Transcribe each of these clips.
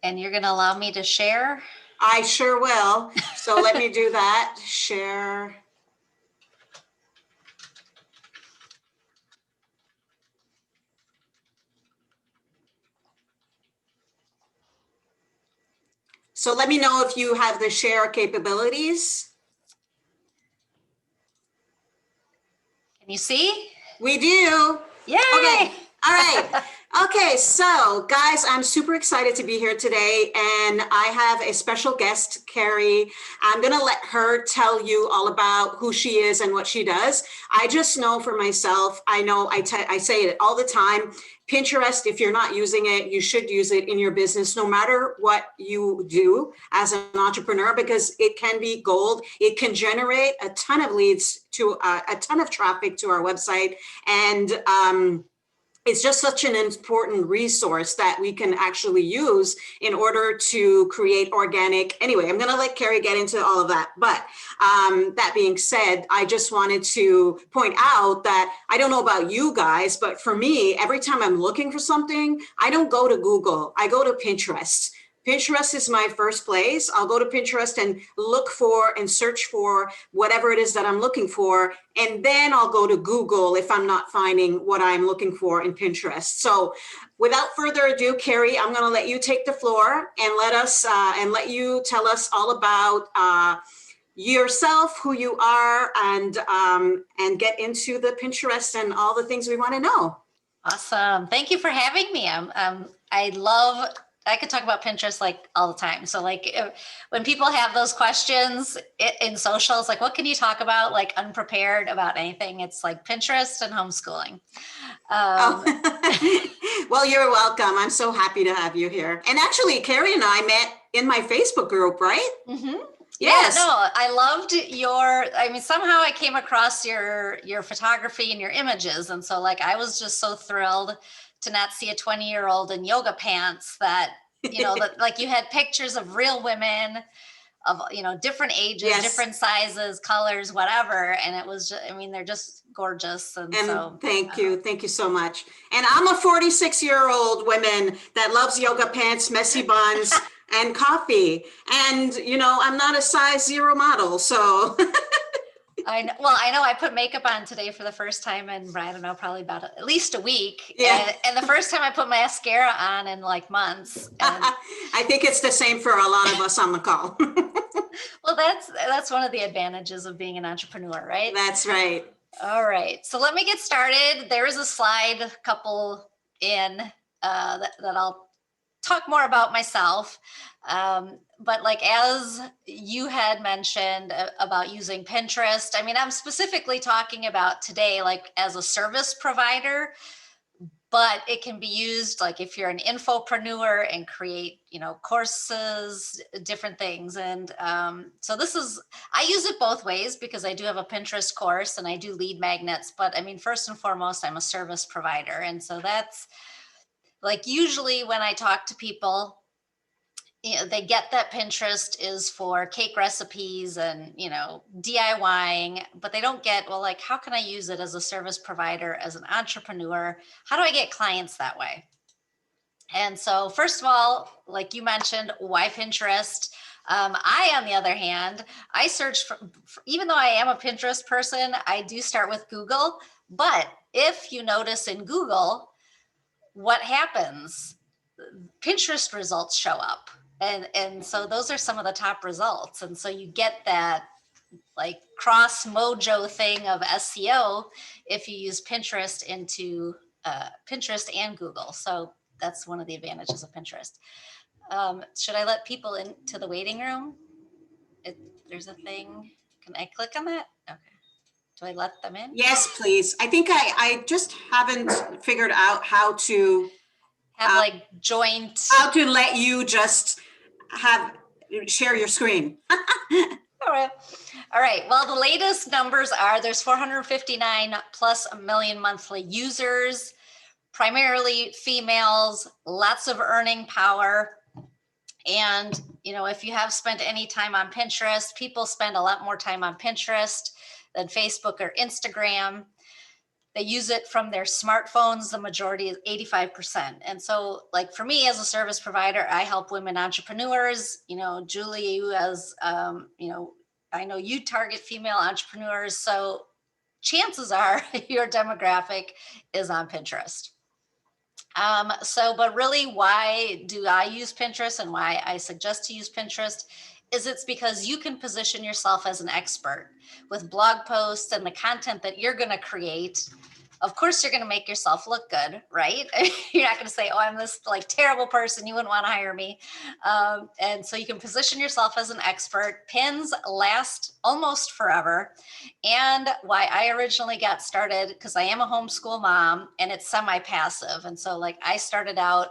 And you're going to allow me to share? I sure will. So let me do that. Share. So let me know if you have the share capabilities. Can you see? We do. Yay! Okay. All right. Okay. So, guys, I'm super excited to be here today. And I have a special guest, Karrie. I'm going to let her tell you all about who she is and what she does. I just know for myself, I know I say it all the time. Pinterest, if you're not using it, you should use it in your business, no matter what you do as an entrepreneur, because it can be gold. It can generate a ton of leads to a ton of traffic to our website. And it's just such an important resource that we can actually use in order to create organic. Anyway, I'm going to let Karrie get into all of that. But that being said, I just wanted to point out that I don't know about you guys, but for me, every time I'm looking for something, I don't go to Google. I go to Pinterest. Pinterest is my first place. I'll go to Pinterest and look for and search for whatever it is that I'm looking for. And then I'll go to Google if I'm not finding what I'm looking for in Pinterest. So without further ado, Karrie, I'm going to let you take the floor and let you tell us all about yourself, who you are, and get into the Pinterest and all the things we want to know. Awesome. Thank you for having me. I could talk about Pinterest like all the time. So like when people have those questions in socials, like what can you talk about, like unprepared about anything? It's like Pinterest and homeschooling. Well, you're welcome. I'm so happy to have you here. And actually, Karrie and I met in my Facebook group, right? Mm-hmm. Yes. Yeah, no, I loved somehow I came across your photography and your images. And so like, I was just so thrilled to not see a 20-year-old in yoga pants that, that like you had pictures of real women of, different ages, yes, different sizes, colors, whatever. And it was just, they're just gorgeous. And so thank you so much. And I'm a 46-year-old woman that loves yoga pants, messy buns, and coffee. And, I'm not a size 0 model. So I know I put makeup on today for the first time in, I don't know, probably about at least a week. Yeah. And the first time I put mascara on in like months. And I think it's the same for a lot of us on the call. Well, that's one of the advantages of being an entrepreneur, right? That's right. All right. So let me get started. There is a slide couple in that I'll talk more about myself. But like, as you had mentioned about using Pinterest, I'm specifically talking about today, like as a service provider, but it can be used like if you're an infopreneur and create, courses, different things. And so I use it both ways because I do have a Pinterest course and I do lead magnets, but first and foremost, I'm a service provider. And so that's like, usually when I talk to people, they get that Pinterest is for cake recipes and, DIYing, but they don't get, well, like, how can I use it as a service provider, as an entrepreneur? How do I get clients that way? And so first of all, like you mentioned, why Pinterest? I, on the other hand, I search for, even though I am a Pinterest person, I do start with Google. But if you notice in Google, what happens? Pinterest results show up. And so those are some of the top results. And so you get that like cross mojo thing of SEO if you use Pinterest into Pinterest and Google. So that's one of the advantages of Pinterest. Should I let people into the waiting room? There's a thing. Can I click on that? Okay. Do I let them in? Yes, please. I think I just haven't figured out how to have like joint. How to let you just share your screen. All right. Well, the latest numbers are there's 459 plus a million monthly users, primarily females, lots of earning power. And, if you have spent any time on Pinterest, people spend a lot more time on Pinterest than Facebook or Instagram. They use it from their smartphones. The majority is 85%. And so like for me as a service provider, I help women entrepreneurs, Julie, you as, I know you target female entrepreneurs. So chances are your demographic is on Pinterest. But really why do I use Pinterest and why I suggest to use Pinterest is it's because you can position yourself as an expert with blog posts and the content that you're going to create. Of course, you're going to make yourself look good, right? You're not going to say, oh, I'm this like terrible person. You wouldn't want to hire me. And so you can position yourself as an expert. Pins last almost forever. And why I originally got started, because I am a homeschool mom and it's semi-passive. And so like I started out,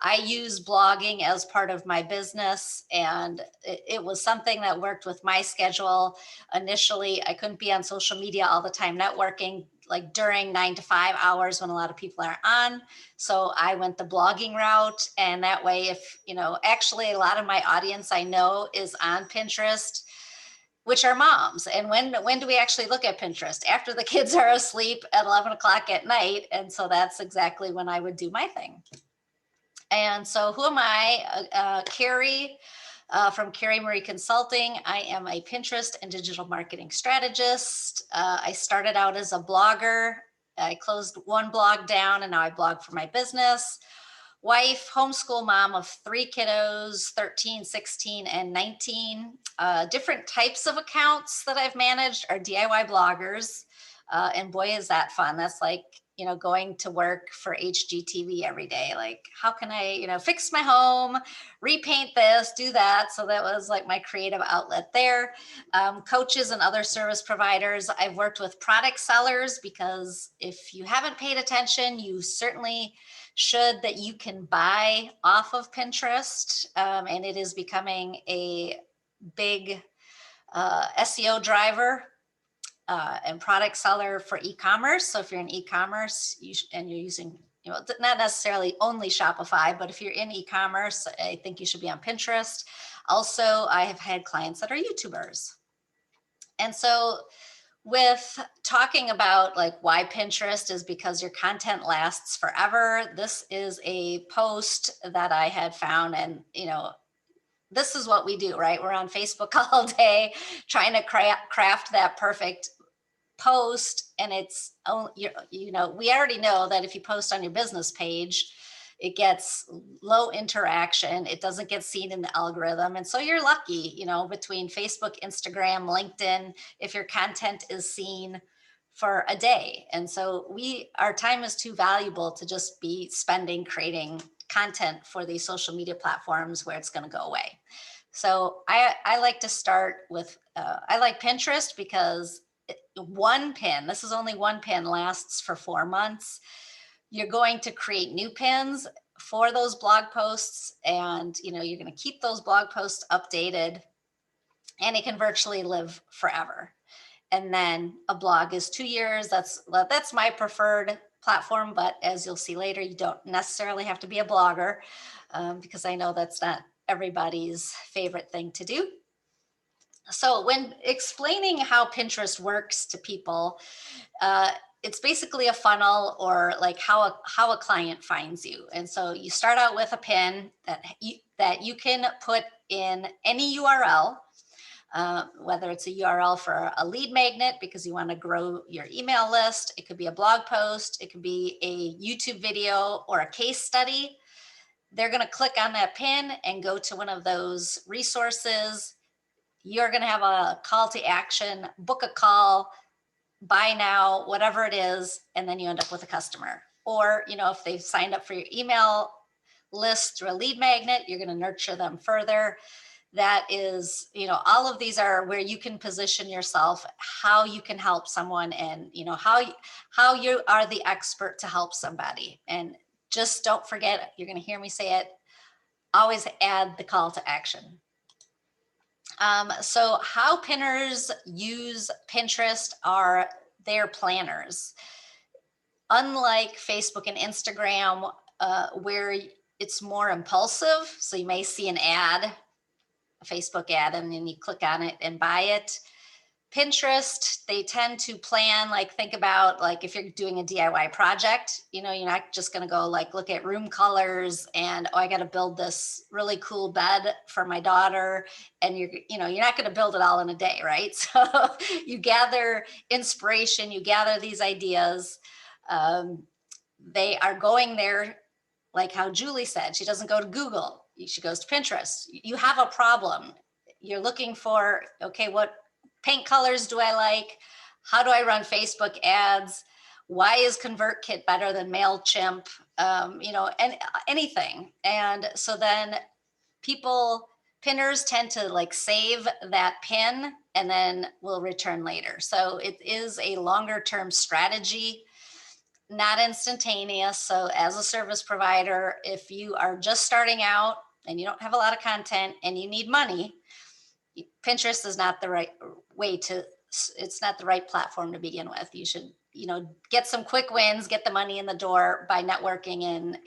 I use blogging as part of my business, and it was something that worked with my schedule. Initially, I couldn't be on social media all the time networking, like during 9 to 5 hours when a lot of people are on. So I went the blogging route. And that way, if, actually a lot of my audience I know is on Pinterest, which are moms. And when do we actually look at Pinterest? After the kids are asleep at 11 o'clock at night. And so that's exactly when I would do my thing. And so who am I? Karrie from Karrie Marie Consulting. I am a Pinterest and digital marketing strategist. I started out as a blogger. I closed one blog down and now I blog for my business. Wife, homeschool mom of 3 kiddos, 13, 16, and 19. Different types of accounts that I've managed are DIY bloggers. And boy, is that fun. That's like, going to work for HGTV every day. Like, how can I, fix my home, repaint this, do that. So that was like my creative outlet there. Coaches and other service providers. I've worked with product sellers because if you haven't paid attention, you certainly should, that you can buy off of Pinterest. And it is becoming a big SEO driver and product seller for e-commerce. So if you're in e-commerce and you're using, not necessarily only Shopify, but if you're in e-commerce, I think you should be on Pinterest. Also, I have had clients that are YouTubers. And so with talking about like why Pinterest is because your content lasts forever. This is a post that I had found, and this is what we do, right? We're on Facebook all day trying to craft that perfect post, and it's, we already know that if you post on your business page, it gets low interaction, it doesn't get seen in the algorithm. And so you're lucky, between Facebook, Instagram, LinkedIn, if your content is seen for a day. And so our time is too valuable to just be spending creating content for these social media platforms where it's going to go away. So I like to start with, I like Pinterest because one pin, this is only one pin, lasts for 4 months. You're going to create new pins for those blog posts, and you're going to keep those blog posts updated, and it can virtually live forever. And then a blog is 2 years. That's my preferred platform, but as you'll see later, you don't necessarily have to be a blogger, because I know that's not everybody's favorite thing to do. So when explaining how Pinterest works to people, it's basically a funnel, or like how a client finds you. And so you start out with a pin that you can put in any URL, whether it's a URL for a lead magnet because you want to grow your email list. It could be a blog post. It could be a YouTube video or a case study. They're going to click on that pin and go to one of those resources. You're going to have a call to action, book a call, buy now, whatever it is, and then you end up with a customer. Or, if they've signed up for your email list through a lead magnet, you're going to nurture them further. That is, all of these are where you can position yourself, how you can help someone, and, how you are the expert to help somebody. And just don't forget, you're going to hear me say it, always add the call to action. So how pinners use Pinterest are their planners. Unlike Facebook and Instagram, where it's more impulsive, so you may see an ad, a Facebook ad, and then you click on it and buy it. Pinterest, they tend to plan, like think about like if you're doing a DIY project, you're not just going to go like look at room colors and oh, I got to build this really cool bed for my daughter, and you're not going to build it all in a day, right? So you gather inspiration, you gather these ideas. They are going there, like how Julie said, she doesn't go to Google, she goes to Pinterest. You have a problem, you're looking for, okay, what paint colors do I like? How do I run Facebook ads? Why is ConvertKit better than MailChimp? And anything. And so then pinners tend to like save that pin and then will return later. So it is a longer term strategy, not instantaneous. So as a service provider, if you are just starting out and you don't have a lot of content and you need money, Pinterest is not the right way to, it's not the right platform to begin with. You should, get some quick wins, get the money in the door by networking in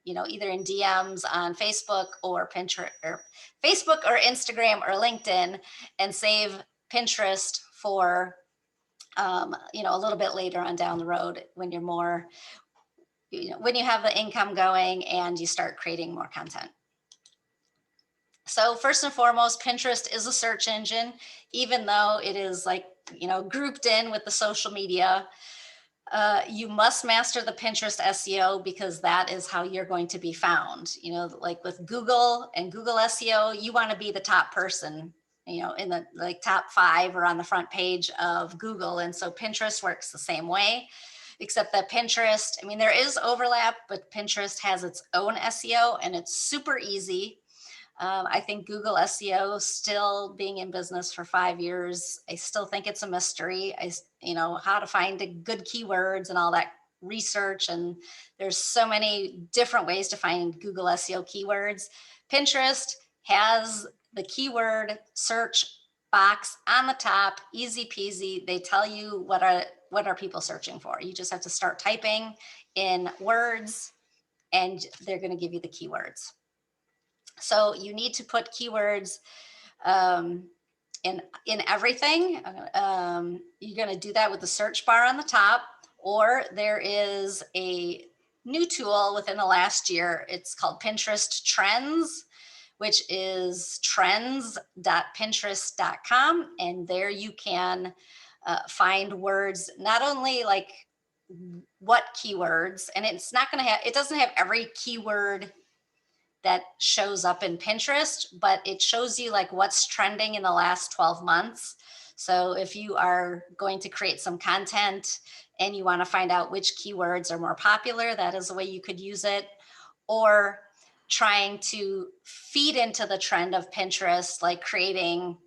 either in DMs on Facebook or Pinterest or Facebook or Instagram or LinkedIn, and save Pinterest for, a little bit later on down the road when you're more, when you have the income going and you start creating more content. So first and foremost, Pinterest is a search engine, even though it is like, grouped in with the social media. You must master the Pinterest SEO because that is how you're going to be found. Like with Google and Google SEO, you want to be the top person, in the like top 5 or on the front page of Google. And so Pinterest works the same way, except that Pinterest, there is overlap, but Pinterest has its own SEO and it's super easy. I think Google SEO, still being in business for 5 years, I still think it's a mystery. How to find good keywords and all that research. And there's so many different ways to find Google SEO keywords. Pinterest has the keyword search box on the top, easy peasy. They tell you what are people searching for. You just have to start typing in words and they're going to give you the keywords. So you need to put keywords in everything. You're going to do that with the search bar on the top, or there is a new tool within the last year. It's called Pinterest Trends, which is trends.pinterest.com. And there you can find words, not only like what keywords, and it doesn't have every keyword that shows up in Pinterest, but it shows you like what's trending in the last 12 months. So if you are going to create some content and you want to find out which keywords are more popular, that is a way you could use it. Or trying to feed into the trend of Pinterest, like creating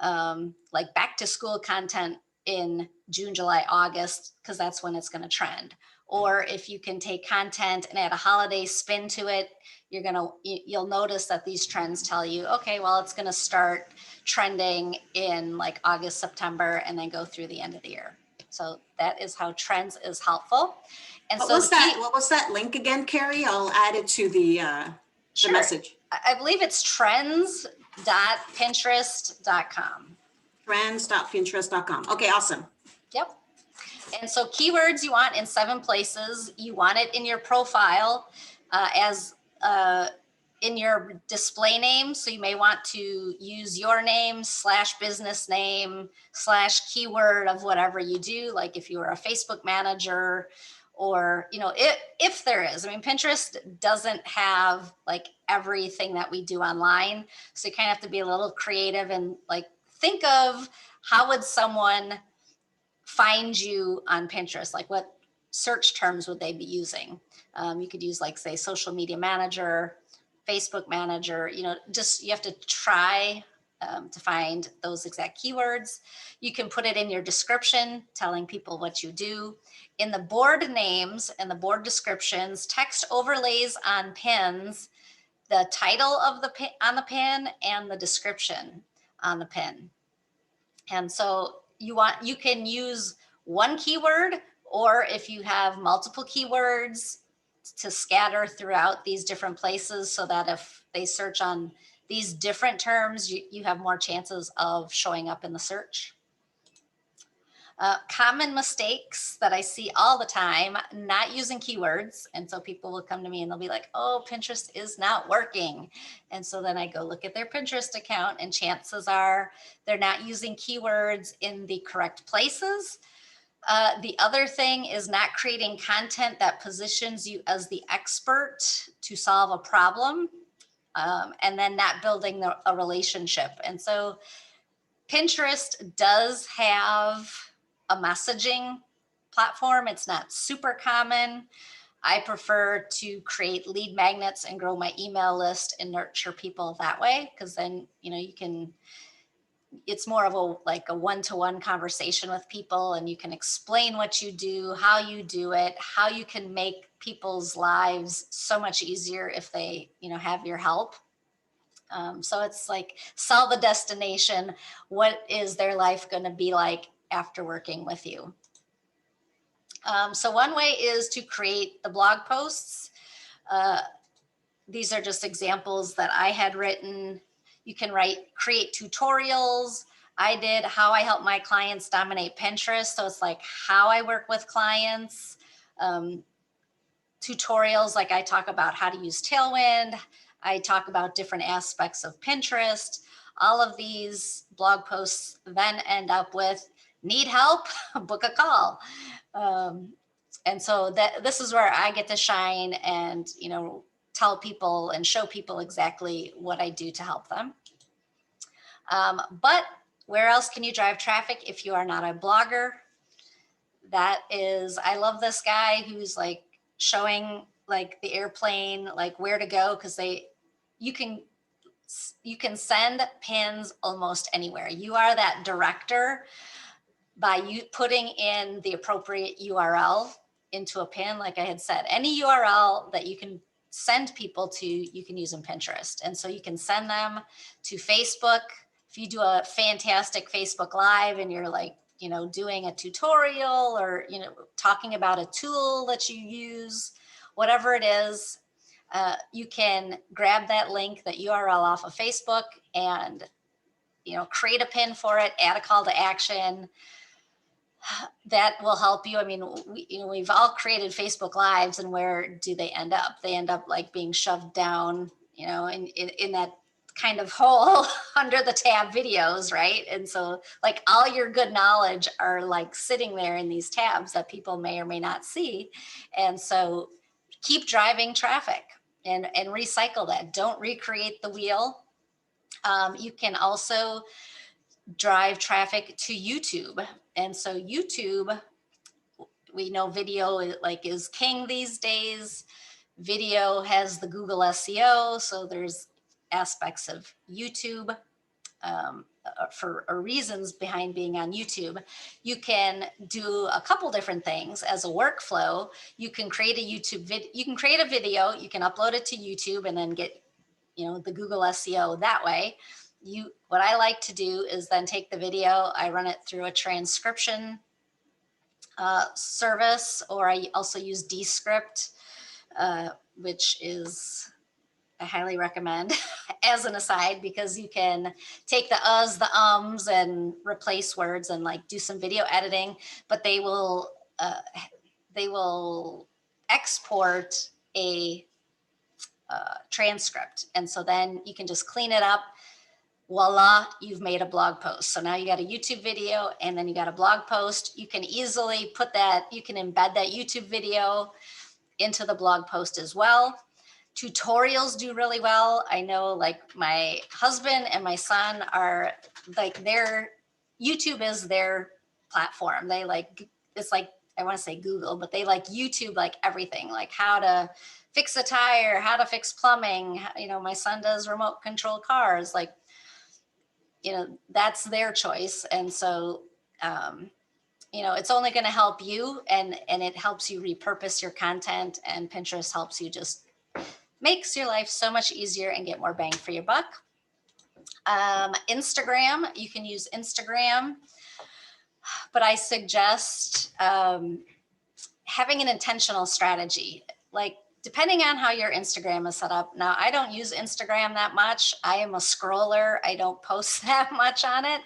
like back to school content in June, July, August, because that's when it's going to trend. Or if you can take content and add a holiday spin to it, you'll notice that these trends tell you, okay, well, it's going to start trending in like August, September, and then go through the end of the year. So that is how Trends is helpful. And what so was that? What was that link again, Karrie? I'll add it to the sure. message. I believe it's trends.pinterest.com. Trends.pinterest.com. Okay, awesome. Yep. And so keywords you want in 7 places. You want it in your profile as in your display name. So you may want to use your name / business name / keyword of whatever you do. Like if you were a Facebook manager, or, if there is, Pinterest doesn't have like everything that we do online. So you kind of have to be a little creative and like think of how would someone find you on Pinterest? Like what search terms would they be using? You could use like, say, social media manager, Facebook manager, just you have to try to find those exact keywords. You can put it in your description, telling people what you do. In the board names and the board descriptions, text overlays on pins, the title of the pin on the pin and the description on the pin. And so you can use one keyword, or if you have multiple keywords, to scatter throughout these different places so that if they search on these different terms, you have more chances of showing up in the search. Common mistakes that I see all the time, not using keywords. And so people will come to me and they'll be like, oh, Pinterest is not working. And so then I go look at their Pinterest account, and chances are they're not using keywords in the correct places. The other thing is not creating content that positions you as the expert to solve a problem, and then not building a relationship. And so Pinterest does have a messaging platform. It's not super common. I prefer to create lead magnets and grow my email list and nurture people that way, because then you can, it's more of a one-to-one conversation with people, and you can explain what you do, how you do it, how you can make people's lives so much easier if they have your help. So it's like, sell the destination. What is their life going to be like after working with you? So one way is to create the blog posts. These are just examples that I had written. You can create tutorials. I did how I help my clients dominate Pinterest. So it's like how I work with clients. Tutorials, like I talk about how to use Tailwind. I talk about different aspects of Pinterest. All of these blog posts then end up with, need help? Book a call. And so this is where I get to shine and tell people and show people exactly what I do to help them. But where else can you drive traffic if you are not a blogger? That is, I love this guy who's like showing like the airplane, like where to go, because you can send pins almost anywhere. You are that director by you putting in the appropriate URL into a pin. Like I had said, any URL that you can send people to, you can use in Pinterest. And so you can send them to Facebook. If you do a fantastic Facebook Live and you're like, doing a tutorial or, talking about a tool that you use, whatever it is, you can grab that link, that URL off of Facebook, and, create a pin for it, add a call to action. That will help you. I mean, we've all created Facebook Lives, and where do they end up? They end up like being shoved down, in that kind of hole under the tab videos, right? And so like all your good knowledge are like sitting there in these tabs that people may or may not see. And so keep driving traffic and recycle that. Don't recreate the wheel. You can also drive traffic to YouTube. And so YouTube, we know video is king these days. Video has the Google SEO, so there's aspects of YouTube for reasons behind being on YouTube. You can do a couple different things as a workflow. You can create a YouTube video. You can create a video. You can upload it to YouTube and then get the Google SEO that way. What I like to do is then take the video, I run it through a transcription service, or I also use Descript, which is, I highly recommend as an aside, because you can take the uhs, the ums, and replace words and like do some video editing, but they will export a transcript. And so then you can just clean it up. Voila, you've made a blog post. So now you got a YouTube video and then you got a blog post. You can easily you can embed that YouTube video into the blog post as well. Tutorials do really well. I know like my husband and my son are like, YouTube is their platform. They like, it's like, I want to say Google, but they like YouTube, like everything, like how to fix a tire, how to fix plumbing. My son does remote control cars, like, that's their choice. And so, it's only going to help you, and it helps you repurpose your content, and Pinterest helps you, just makes your life so much easier and get more bang for your buck. Instagram, you can use Instagram, but I suggest having an intentional strategy. Like depending on how your Instagram is set up. Now, I don't use Instagram that much. I am a scroller. I don't post that much on it.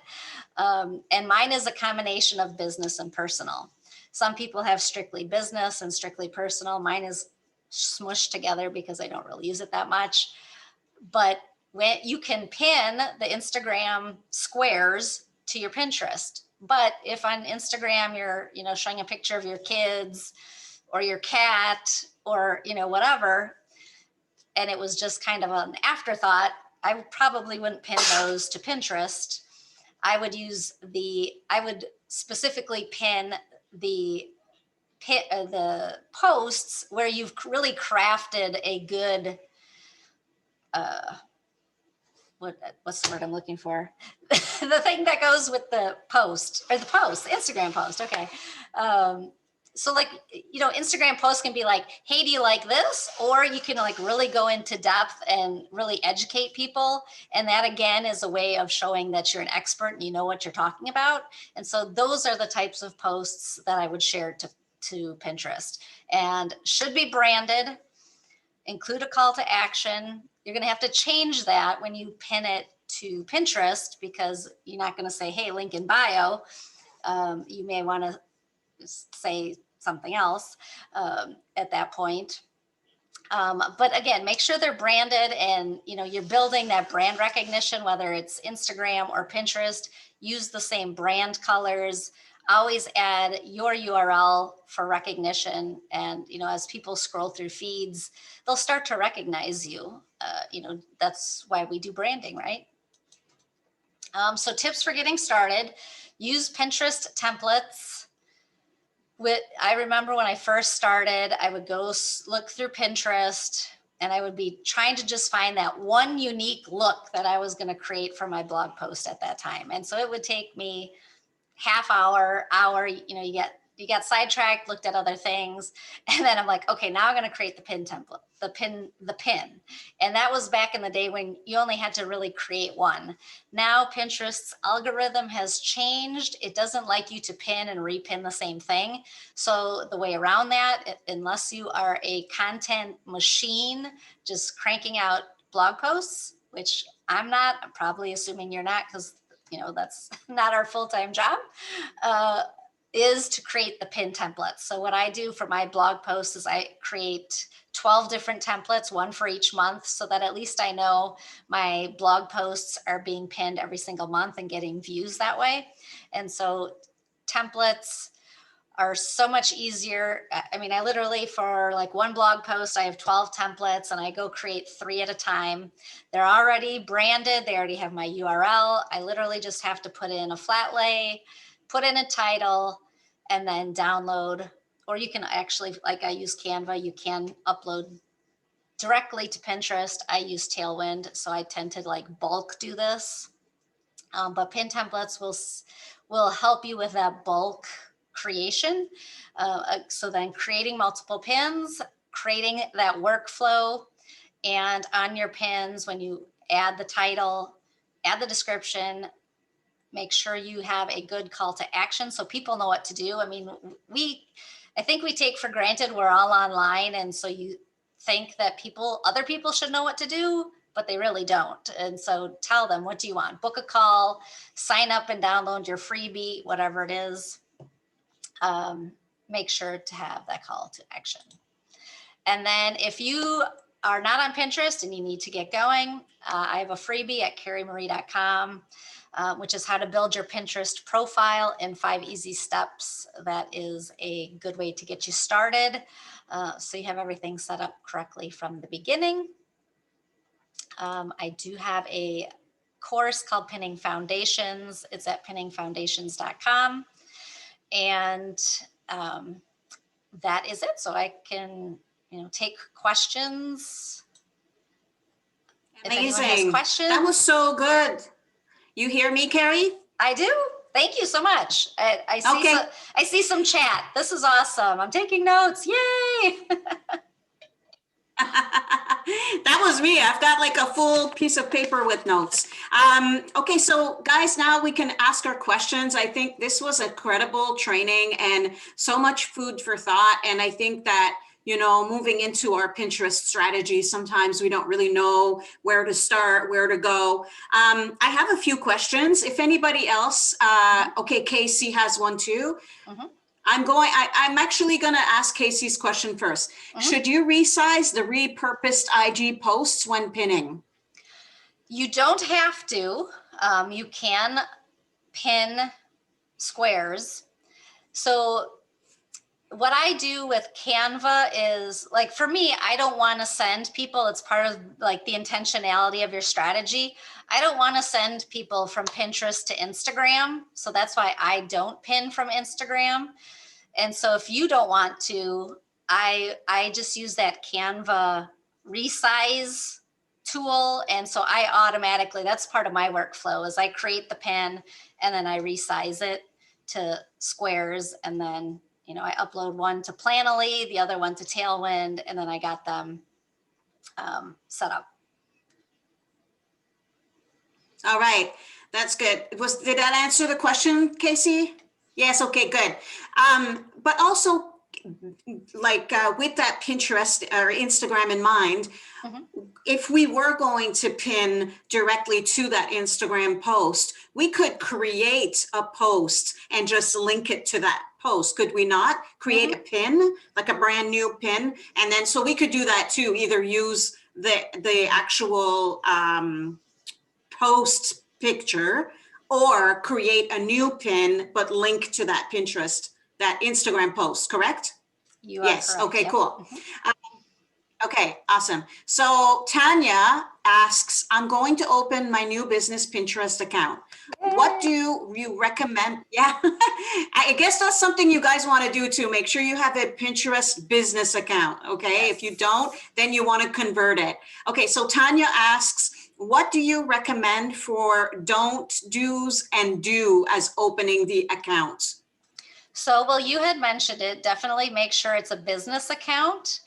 And mine is a combination of business and personal. Some people have strictly business and strictly personal. Mine is smushed together because I don't really use it that much. But when you can pin the Instagram squares to your Pinterest. But if on Instagram you're, showing a picture of your kids or your cat or, whatever, and it was just kind of an afterthought, I probably wouldn't pin those to Pinterest. I would specifically pin the posts where you've really crafted a good, what's the word I'm looking for? The thing that goes with the post, or the Instagram post. Okay. So like, Instagram posts can be like, hey, do you like this? Or you can like really go into depth and really educate people. And that again is a way of showing that you're an expert and you know what you're talking about. And so those are the types of posts that I would share to Pinterest, and should be branded, include a call to action. You're going to have to change that when you pin it to Pinterest, because you're not going to say, hey, link in bio. You may want to say something else at that point. But again, make sure they're branded, and you're building that brand recognition, whether it's Instagram or Pinterest. Use the same brand colors. Always add your URL for recognition. And as people scroll through feeds, they'll start to recognize you. That's why we do branding, right? So tips for getting started: use Pinterest templates. I remember when I first started, I would go look through Pinterest, and I would be trying to just find that one unique look that I was going to create for my blog post at that time. And so it would take me half hour, you got sidetracked, looked at other things. And then I'm like, okay, now I'm going to create the pin template, the pin. And that was back in the day when you only had to really create one. Now Pinterest's algorithm has changed. It doesn't like you to pin and repin the same thing. So the way around that, unless you are a content machine, just cranking out blog posts, which I'm not, I'm probably assuming you're not, because that's not our full-time job, is to create the pin templates. So what I do for my blog posts is I create 12 different templates, one for each month, so that at least I know my blog posts are being pinned every single month and getting views that way. And so templates are so much easier. I mean, I literally, for like one blog post, I have 12 templates, and I go create 3 at a time. They're already branded. They already have my URL. I literally just have to put in a flat lay, put in a title, and then download. Or you can actually, like I use Canva, you can upload directly to Pinterest. I use Tailwind, so I tend to like bulk do this. But pin templates will help you with that bulk creation. So then creating multiple pins, creating that workflow, and on your pins, when you add the title, add the description, make sure you have a good call to action so people know what to do. I mean, I think we take for granted we're all online, and so you think that other people should know what to do, but they really don't. And so tell them, what do you want? Book a call, sign up and download your freebie, whatever it is. Make sure to have that call to action. And then if you are not on Pinterest and you need to get going, I have a freebie at karriemarie.com, which is how to build your Pinterest profile in 5 easy steps. That is a good way to get you started, so you have everything set up correctly from the beginning. I do have a course called Pinning Foundations. It's at pinningfoundations.com. And that is it. So I can, take questions. Amazing. If anyone has questions. That was so good. You hear me, Karrie? I do. Thank you so much. I see some chat. This is awesome. I'm taking notes. Yay. That was me. I've got like a full piece of paper with notes. Okay, so guys, now we can ask our questions. I think this was incredible training and so much food for thought. And I think that moving into our Pinterest strategy, sometimes we don't really know where to start, where to go. I have a few questions. If anybody else, okay, Casey has one too. Mhm. I'm actually going to ask Casey's question first. Should you resize the repurposed IG posts when pinning? You don't have to. You can pin squares. So what I do with Canva is, like, for me, I don't want to send people, it's part of like the intentionality of your strategy. I don't want to send people from Pinterest to Instagram. So that's why I don't pin from Instagram. And so if you don't want to, I just use that Canva resize tool. And so I automatically, that's part of my workflow, is I create the pin and then I resize it to squares, and then I upload one to Planoly, the other one to Tailwind, and then I got them set up. All right, that's good. Did that answer the question, Casey? Yes, okay, good. But also, like with that Pinterest or Instagram in mind, if we were going to pin directly to that Instagram post, we could create a post and just link it to that post. Could we not create a pin, like a brand new pin? And then, so we could do that too, either use the actual post picture or create a new pin, but link to that Pinterest, that Instagram post, correct? You are Yes, correct. okay, Yep. cool. Okay, awesome. So Tanya asks, I'm going to open my new business Pinterest account. What do you recommend? Yeah, I guess that's something you guys want to do too. Make sure you have a Pinterest business account, okay? Yes. If you don't, then you want to convert it. Okay, so Tanya asks, what do you recommend for don't, do's, and do as opening the account? So, well, you had mentioned it. Definitely make sure it's a business account.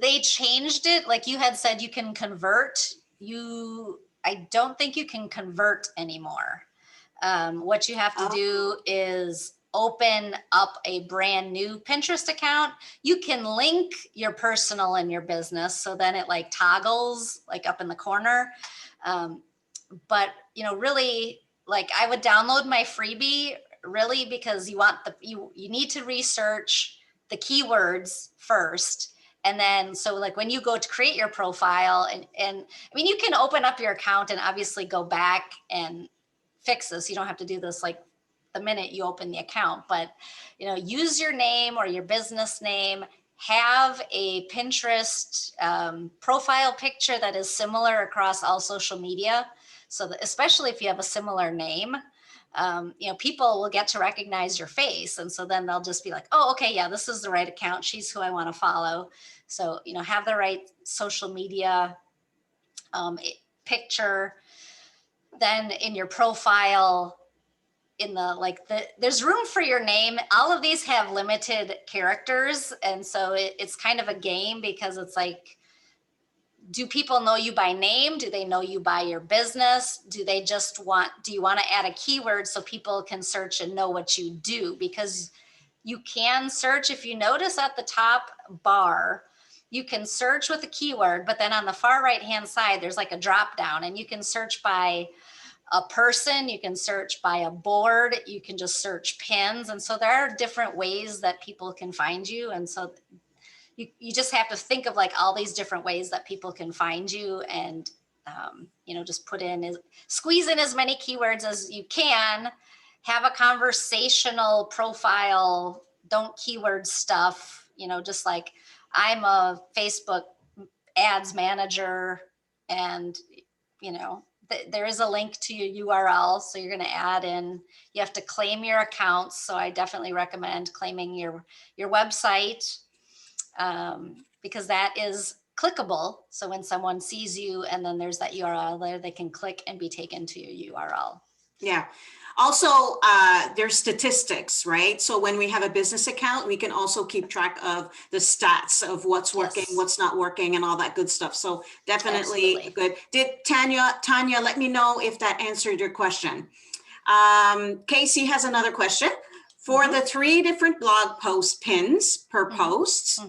They changed it. Like you had said, you can convert. I don't think you can convert anymore. What you have to do is open up a brand new Pinterest account. You can link your personal and your business, so then it like toggles like up in the corner. But really, like, I would download my freebie, really, because you need to research the keywords first. And then, so like when you go to create your profile, and I mean, you can open up your account and obviously go back and fix this. You don't have to do this like the minute you open the account, but use your name or your business name. Have a Pinterest profile picture that is similar across all social media. So that, especially if you have a similar name, people will get to recognize your face. And so then they'll just be like, oh, okay, yeah, this is the right account. She's who I want to follow. So, have the right social media picture. Then in your profile, there's room for your name. All of these have limited characters. And so it's kind of a game, because it's like, do people know you by name? Do they know you by your business? Do you want to add a keyword so people can search and know what you do? Because you can search, if you notice at the top bar, you can search with a keyword, but then on the far right-hand side, there's like a drop down, and you can search by a person, you can search by a board, you can just search pins. And so there are different ways that people can find you. And so you just have to think of like all these different ways that people can find you, and just squeeze in as many keywords as you can. Have a conversational profile. Don't keyword stuff. Just like, I'm a Facebook ads manager, and there is a link to your URL, so you're going to add in. You have to claim your accounts, so I definitely recommend claiming your website. Because that is clickable. So when someone sees you and then there's that URL there, they can click and be taken to your URL. Yeah. Also, there's statistics, right? So when we have a business account, we can also keep track of the stats of what's working, what's not working, and all that good stuff. So definitely good. Did Tanya, let me know if that answered your question. Casey has another question. For the 3 different blog post pins per post,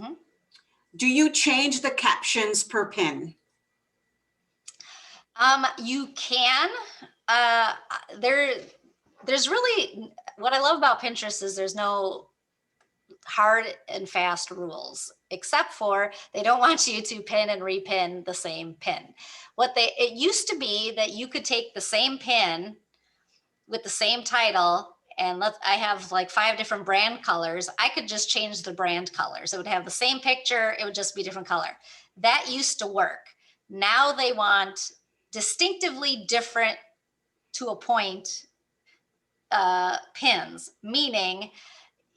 do you change the captions per pin? You can. There's really, what I love about Pinterest is there's no hard and fast rules, except for they don't want you to pin and repin the same pin. It used to be that you could take the same pin with the same title, and I have like 5 different brand colors. I could just change the brand colors. It would have the same picture, it would just be different color. That used to work. Now they want distinctively different, to a point, pins, meaning,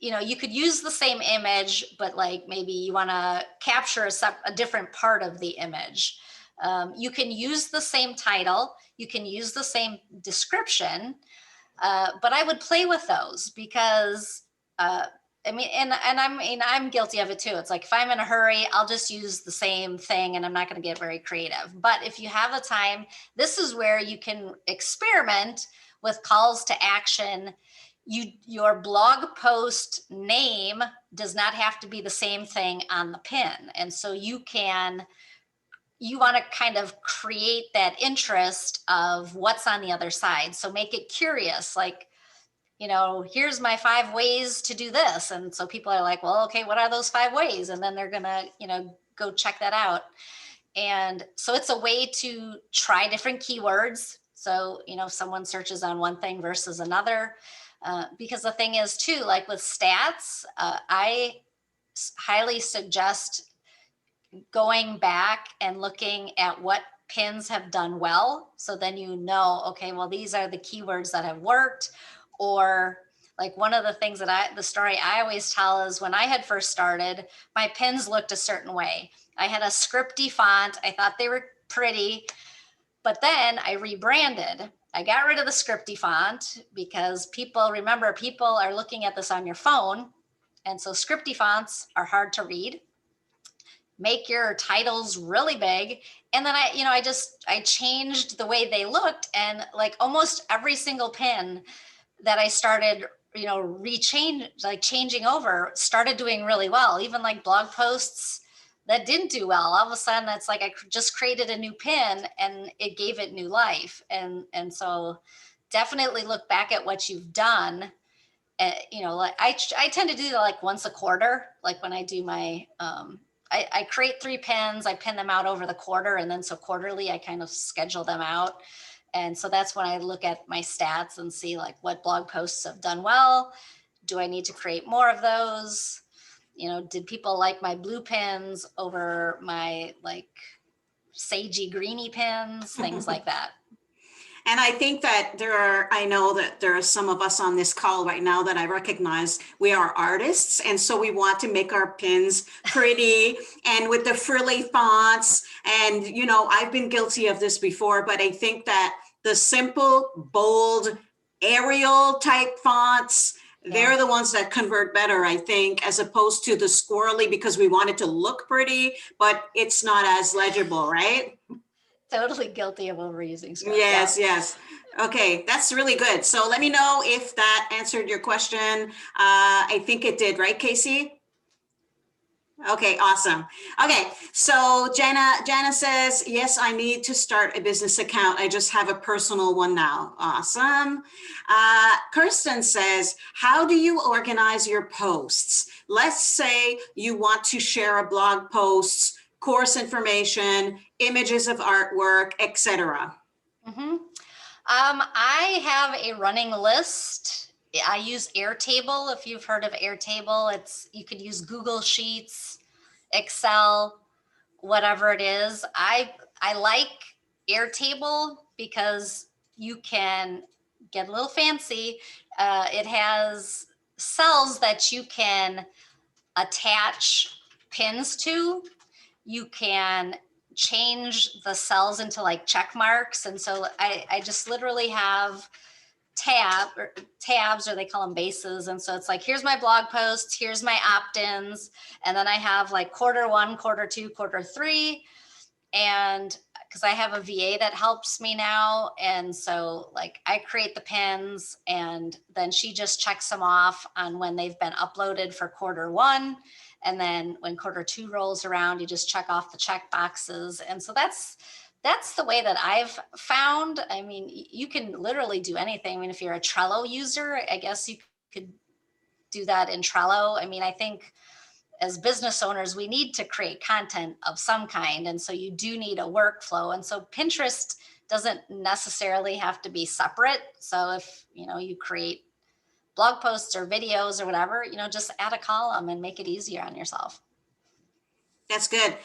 you could use the same image, but like maybe you want to capture a different part of the image. You can use the same title, you can use the same description, but I would play with those because I'm guilty of it too. It's like if I'm in a hurry, I'll just use the same thing and I'm not going to get very creative. But if you have the time, this is where you can experiment with calls to action. Your blog post name does not have to be the same thing on the pin. And so you want to kind of create that interest of what's on the other side. So make it curious, like, here's my 5 ways to do this. And so people are like, well, okay, what are those 5 ways? And then they're gonna, go check that out. And so it's a way to try different keywords. So, if someone searches on one thing versus another, because the thing is too, like with stats, I highly suggest going back and looking at what pins have done well. So then okay, well, these are the keywords that have worked. Or like one of the things the story I always tell is when I had first started, my pins looked a certain way. I had a scripty font. I thought they were pretty, but then I rebranded. I got rid of the scripty font because people are looking at this on your phone. And so scripty fonts are hard to read. Make your titles really big. And then I changed the way they looked, and like almost every single pin that I started, changing over started doing really well. Even like blog posts that didn't do well, all of a sudden it's like I just created a new pin and it gave it new life. And so definitely look back at what you've done. Like I tend to do that like once a quarter, like when I do my I create 3 pins, I pin them out over the quarter, and then so quarterly I kind of schedule them out. And so that's when I look at my stats and see like what blog posts have done well. Do I need to create more of those? Did people like my blue pins over my like sagey greeny pins, things like that. And I think that I know that there are some of us on this call right now that I recognize we are artists. And so we want to make our pins pretty and with the frilly fonts. And, I've been guilty of this before, but I think that the simple, bold, Arial type fonts, they're the ones that convert better, I think, as opposed to the squirrely, because we want it to look pretty, but it's not as legible, right? Totally guilty of overusing script. Yes, yes. Okay, that's really good. So let me know if that answered your question. I think it did, right, Casey? Okay, awesome. Okay, so Jana says, yes, I need to start a business account. I just have a personal one now. Awesome. Kirsten says, how do you organize your posts? Let's say you want to share a blog post, course information, images of artwork, etc. I have a running list. I use Airtable. If you've heard of Airtable, you could use Google Sheets, Excel, whatever it is. I like Airtable because you can get a little fancy. It has cells that you can attach pins to. You can change the cells into like check marks. And so I just literally have tabs, or they call them bases. And so it's like, here's my blog posts, here's my opt-ins. And then I have like quarter 1, quarter 2, quarter 3. And because I have a VA that helps me now. And so like I create the pins and then she just checks them off on when they've been uploaded for quarter 1. And then when quarter 2 rolls around, you just check off the check boxes. And so that's the way that I've found. I mean, you can literally do anything. I mean, if you're a Trello user, I guess you could do that in Trello. I mean, I think as business owners, we need to create content of some kind. And so you do need a workflow. And so Pinterest doesn't necessarily have to be separate. So if, you create blog posts or videos or whatever, just add a column and make it easier on yourself. That's good.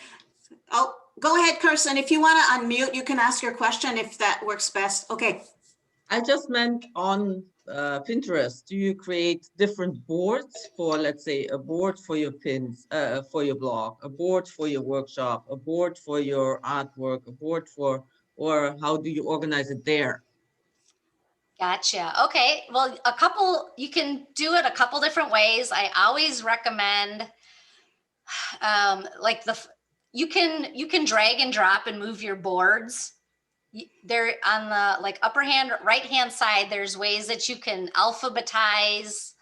Oh, go ahead, Kirsten. If you want to unmute, you can ask your question if that works best. Okay. I just meant on Pinterest, do you create different boards for, let's say, a board for your pins, for your blog, a board for your workshop, a board for your artwork, a board for, or how do you organize it there? Gotcha. Okay. Well, you can do it a couple different ways. I always recommend, you can drag and drop and move your boards. There on the upper hand, right hand side, there's ways that you can alphabetize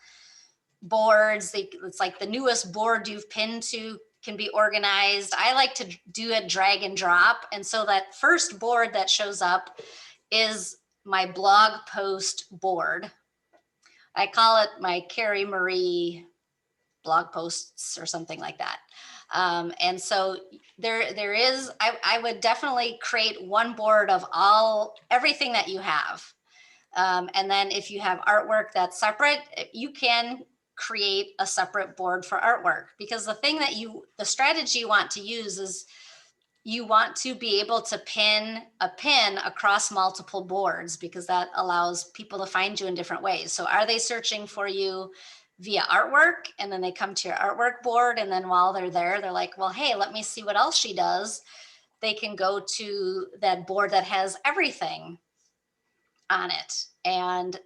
boards. It's like the newest board you've pinned to can be organized. I like to do a drag and drop. And so that first board that shows up is my blog post board. I call it my Karrie Marie blog posts or something like that. And so there is, I would definitely create one board of everything that you have. And then if you have artwork that's separate, you can create a separate board for artwork, because the strategy you want to use is you want to be able to pin a pin across multiple boards, because that allows people to find you in different ways. So are they searching for you via artwork, and then they come to your artwork board, and then while they're there, they're like, well, hey, let me see what else she does. They can go to that board that has everything on it. And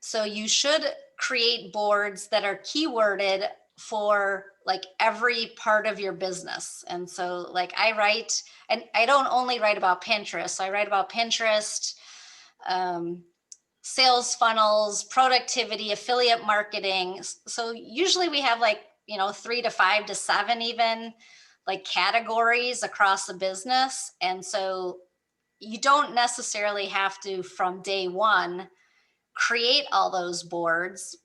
so you should create boards that are keyworded for every part of your business. And so I write, and I don't only write about Pinterest. So I write about Pinterest, sales funnels, productivity, affiliate marketing. So usually we have 3 to 5 to 7 even categories across the business. And so you don't necessarily have to, from day one, create all those boards.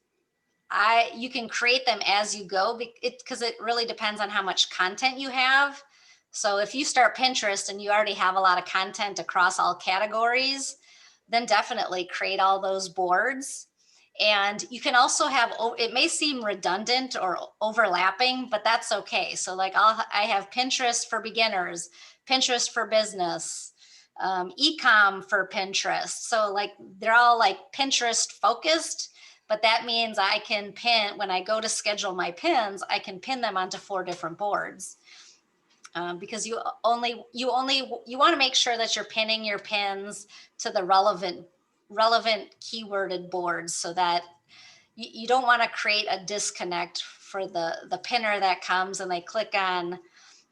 You can create them as you go, because it really depends on how much content you have. So if you start Pinterest and you already have a lot of content across all categories, then definitely create all those boards. And you can also have, it may seem redundant or overlapping, but that's okay. So I have Pinterest for beginners, Pinterest for business, e-com for Pinterest. So they're all Pinterest focused, but that means I can pin, when I go to schedule my pins, I can pin them onto 4 different boards. Because you want to make sure that you're pinning your pins to the relevant keyworded boards, so that you don't want to create a disconnect for the pinner that comes and they click on,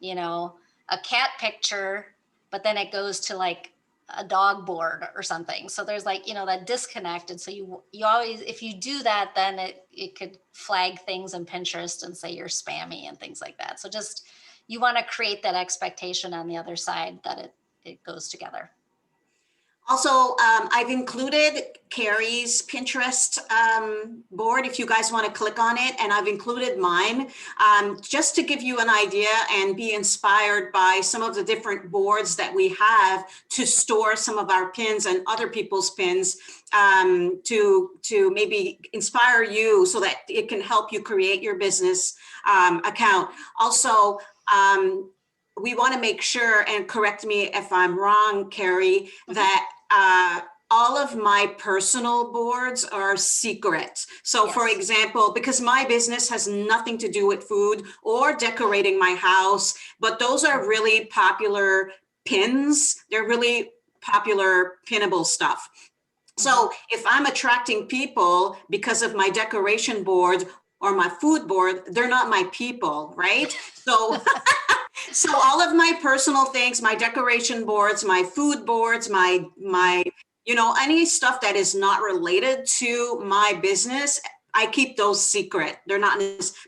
a cat picture, but then it goes to a dog board or something. So there's that disconnect. And so you always, if you do that, then it could flag things in Pinterest and say you're spammy and things like that. So just, you want to create that expectation on the other side that it goes together. Also, I've included Karrie's Pinterest board if you guys want to click on it, and I've included mine just to give you an idea and be inspired by some of the different boards that we have to store some of our pins and other people's pins, to maybe inspire you so that it can help you create your business account. Also, we want to make sure, and correct me if I'm wrong, Karrie, that all of my personal boards are secret. So yes. For example, because my business has nothing to do with food or decorating my house, but those are really popular pins. They're really popular pinnable stuff. So if I'm attracting people because of my decoration board or my food board, they're not my people, right? So so all of my personal things, my decoration boards, my food boards, my any stuff that is not related to my business, I keep those secret. They're not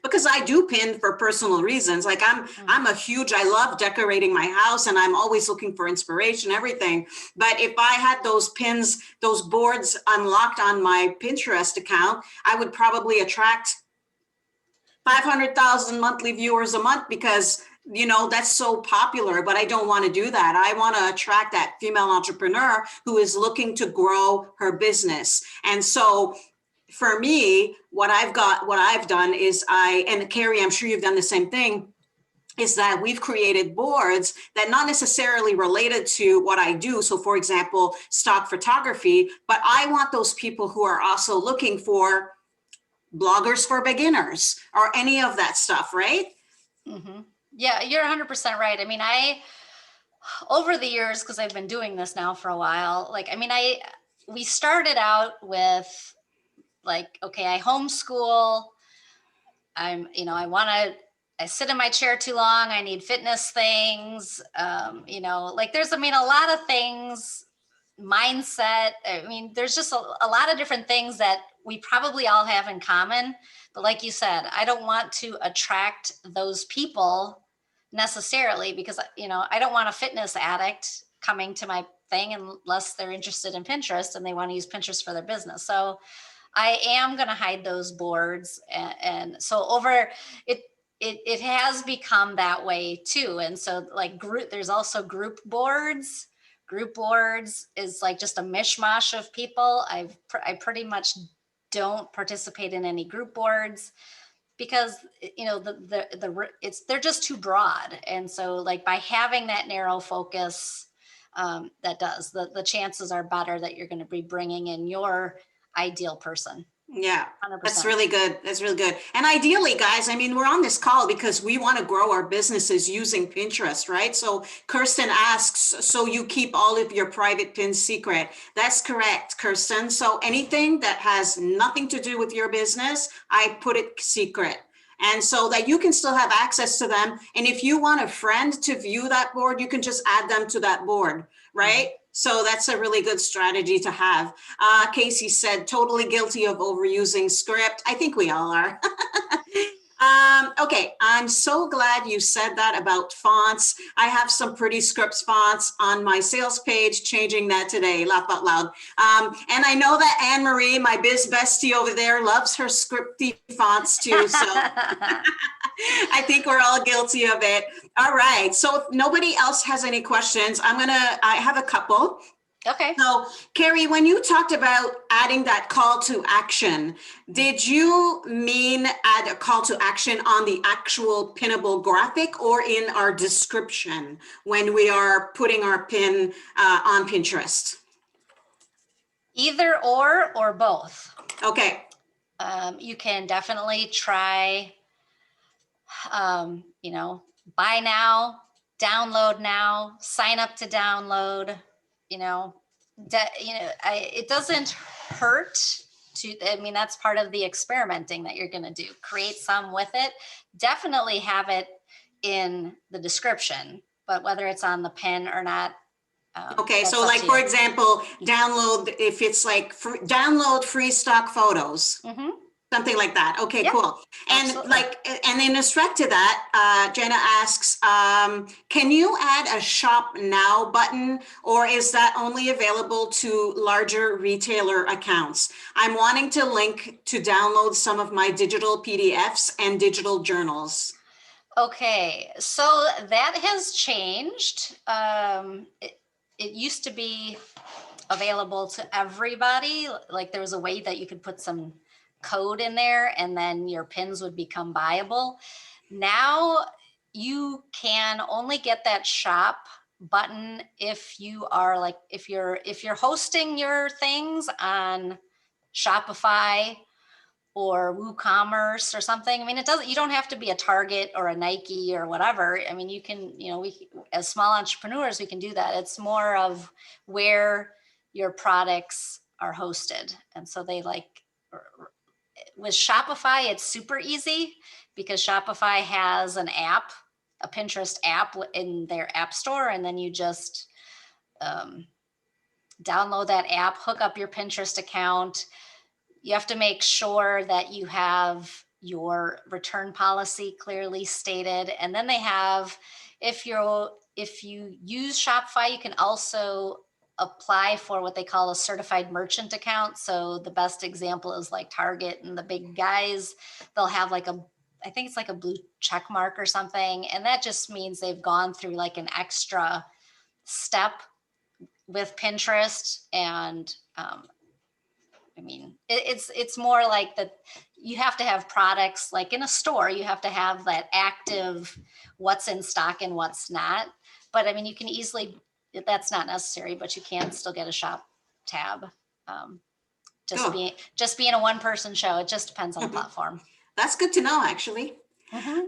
because I do pin for personal reasons. Like I love decorating my house and I'm always looking for inspiration, everything. But if I had those pins, those boards unlocked on my Pinterest account, I would probably attract 500,000 monthly viewers a month because that's so popular, but I don't want to do that. I want to attract that female entrepreneur who is looking to grow her business. And so for me, what I've done is and Karrie, I'm sure you've done the same thing, is that we've created boards that not necessarily related to what I do. So for example, stock photography, but I want those people who are also looking for bloggers for beginners or any of that stuff, right? Mm-hmm. Yeah, you're 100% right. I mean, over the years, because I've been doing this now for a while, we started out with like, okay, I homeschool. I sit in my chair too long. I need fitness things. There's, a lot of things, mindset. There's just a lot of different things that we probably all have in common. But like you said, I don't want to attract those people necessarily because, I don't want a fitness addict coming to my thing unless they're interested in Pinterest and they want to use Pinterest for their business. So I am going to hide those boards. And so it has become that way too. And so like there's also group boards. Group boards is like just a mishmash of people. I pretty much don't participate in any group boards because they're just too broad. And so like by having that narrow focus, the chances are better that you're going to be bringing in your ideal person. Yeah, 100%. that's really good. That's really good. And ideally, guys, we're on this call because we want to grow our businesses using Pinterest, right? So Kirsten asks, so you keep all of your private pins secret? That's correct, Kirsten. So anything that has nothing to do with your business, I put it secret. And so that you can still have access to them. And if you want a friend to view that board, you can just add them to that board, right? Mm-hmm. So that's a really good strategy to have. Casey said, totally guilty of overusing script. I think we all are. Okay, I'm so glad you said that about fonts. I have some pretty scripts fonts on my sales page, changing that today, laugh out loud. And I know that Anne-Marie, my biz bestie over there, loves her scripty fonts too. So I think we're all guilty of it. All right, so if nobody else has any questions, I have a couple. Okay. So, Karrie, when you talked about adding that call to action, did you mean add a call to action on the actual pinnable graphic or in our description when we are putting our pin on Pinterest? Either or both. Okay. You can definitely try, buy now, download now, sign up to download, it doesn't hurt to, that's part of the experimenting that you're going to do. Create some with it. Definitely have it in the description, but whether it's on the pin or not. Okay, so like, for example, download, if it's like download free stock photos. Mm-hmm. Something like that. Okay, yep. Cool. And absolutely. And in respect to that, Jenna asks, can you add a shop now button, or is that only available to larger retailer accounts? I'm wanting to link to download some of my digital PDFs and digital journals. Okay, so that has changed. It used to be available to everybody. Like there was a way that you could put some code in there and then your pins would become buyable. Now you can only get that shop button if you are like, if you're hosting your things on Shopify or WooCommerce or something. You don't have to be a Target or a Nike or whatever. You can, we as small entrepreneurs, we can do that. It's more of where your products are hosted. And so they with Shopify, it's super easy because Shopify has an app, a Pinterest app in their app store, and then you just download that app, hook up your Pinterest account. You have to make sure that you have your return policy clearly stated. And then they have, if you use Shopify, you can also apply for what they call a certified merchant account. So the best example is like Target and the big guys. They'll have like I think it's like a blue check mark or something. And that just means they've gone through like an extra step with Pinterest. And I mean, it's more like that. You have to have products like in a store. You have to have that active, what's in stock and what's not. But I mean, you can easily. That's not necessary, but you can still get a shop tab. Um, Oh. just being a one-person show. It just depends on the platform. That's good to know, actually. Mhm.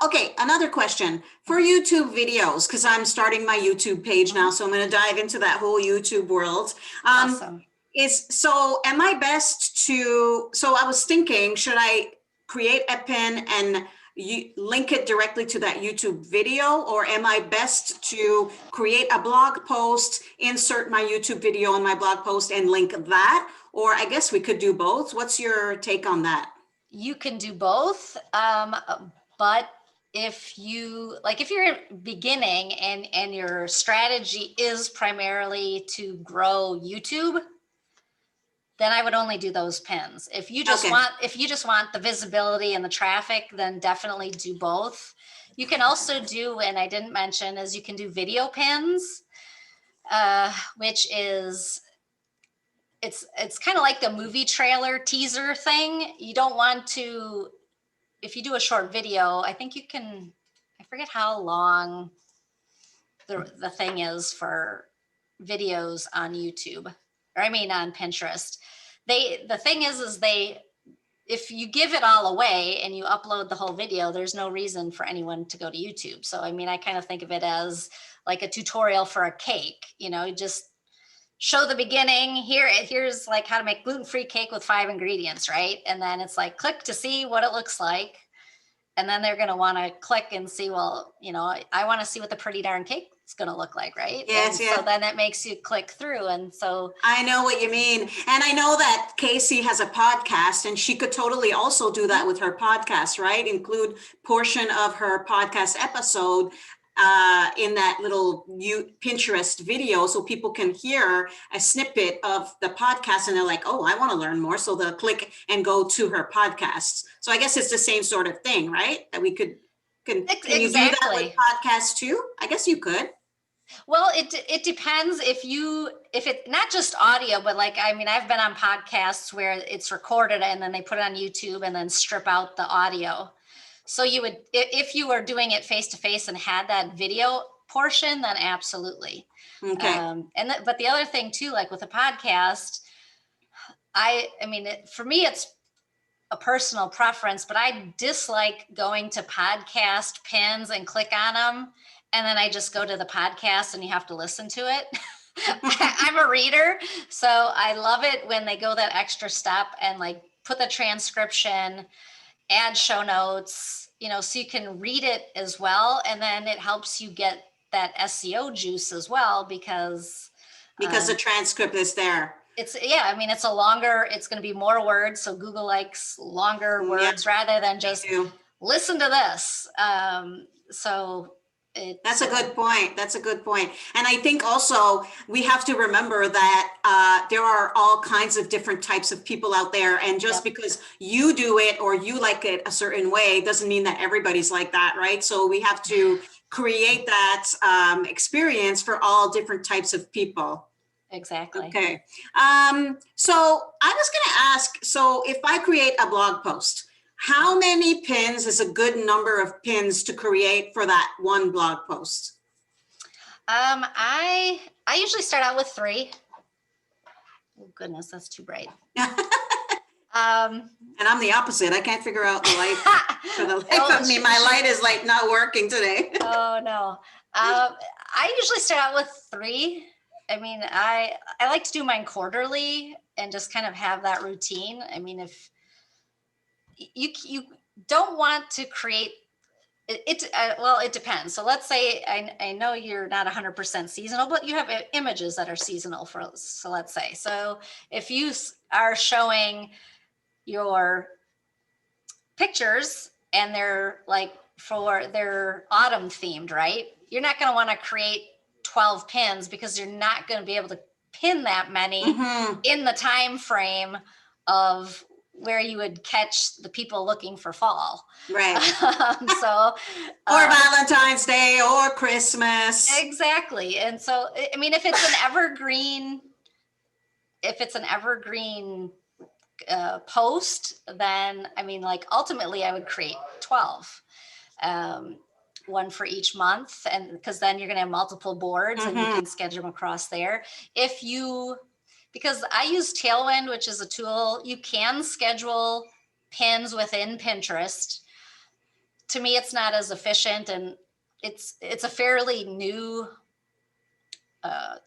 Okay, another question for YouTube videos, because I'm starting my YouTube page now, so I'm going to dive into that whole YouTube world. Awesome. Am I best to, so I was thinking, should I create a pin and you link it directly to that YouTube video, or am I best to create a blog post, insert my YouTube video on my blog post and link that? Or I guess we could do both. What's your take on that? You can do both, but if you're beginning and your strategy is primarily to grow YouTube, then I would only do those pins. If you just want the visibility and the traffic, then definitely do both. You can also do, and I didn't mention, is you can do video pins, which is it's kind of like the movie trailer teaser thing. You don't want to, if you do a short video, I think you can, I forget how long the thing is for videos on YouTube, or I mean on Pinterest. The thing is if you give it all away and you upload the whole video, there's no reason for anyone to go to YouTube. So I mean, I kind of think of it as like a tutorial for a cake. You just show the beginning. Here's like how to make gluten-free cake with 5 ingredients, right? And then it's like click to see what it looks like. And then they're going to want to click and see, well, I want to see what the pretty darn cake is going to look like, right? Yes, and yeah. So then it makes you click through. And so I know what you mean. And I know that Casey has a podcast, and she could totally also do that with her podcast, right? Include portion of her podcast episode in that little Pinterest video, so people can hear a snippet of the podcast and they're like, oh, I want to learn more. So they'll click and go to her podcast. So I guess it's the same sort of thing, right? That we can exactly. you do that with podcasts too? I guess you could. Well, it depends if it not just audio, but like, I mean, I've been on podcasts where it's recorded and then they put it on YouTube and then strip out the audio. So you would, if you were doing it face to face and had that video portion, then absolutely. Okay. But the other thing too, like with a podcast, I mean, for me, it's a personal preference, but I dislike going to podcast pins and click on them. And then I just go to the podcast and you have to listen to it. I'm a reader, so I love it when they go that extra step and like put the transcription, add show notes, so you can read it as well. And then it helps you get that SEO juice as well, because the transcript is there. It's going to be more words. So Google likes longer words rather than just listen to this. That's a good point. That's a good point. And I think also we have to remember that there are all kinds of different types of people out there. And just because you do it or you like it a certain way doesn't mean that everybody's like that, right? So we have to create that experience for all different types of people. Exactly. Okay. So I was going to ask, so if I create a blog post, how many pins is a good number of pins to create for that one blog post? I usually start out with 3. Oh goodness, that's too bright. And I'm the opposite. I can't figure out the light for the life of me. My light is like not working today. Oh no. I usually start out with 3. I mean, I like to do mine quarterly and just kind of have that routine. I mean, if you don't want to create well, it depends. So let's say I know you're not 100% seasonal, but you have images that are seasonal for, so let's say. So if you are showing your pictures and they're like they're autumn themed, right? You're not going to want to create 12 pins because you're not going to be able to pin that many in the time frame of where you would catch the people looking for fall. Right. So or Valentine's Day or Christmas. Exactly. And so, I mean, if it's an evergreen, post, then I mean, like ultimately I would create 12, one for each month. And because then you're going to have multiple boards and you can schedule them across there. Because I use Tailwind, which is a tool, you can schedule pins within Pinterest. To me, it's not as efficient, and it's a fairly new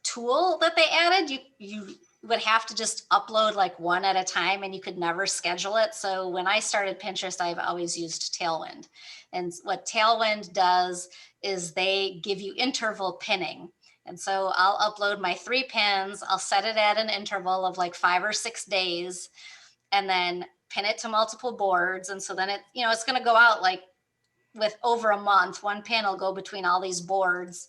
tool that they added. You would have to just upload like one at a time and you could never schedule it. So when I started Pinterest, I've always used Tailwind. And what Tailwind does is they give you interval pinning. And so I'll upload my 3 pins, I'll set it at an interval of like 5 or 6 days, and then pin it to multiple boards. And so then it's going to go out like with over a month. One pin will go between all these boards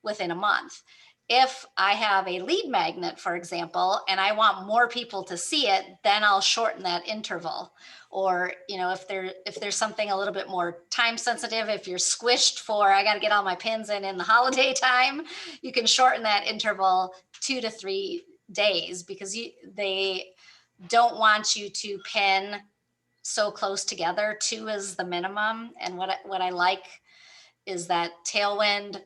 within a month. If I have a lead magnet, for example, and I want more people to see it, then I'll shorten that interval. Or, if there's something a little bit more time sensitive, if you're squished for, I got to get all my pins in the holiday time, you can shorten that interval 2 to 3 days, because they don't want you to pin so close together. 2 is the minimum. And what I like is that Tailwind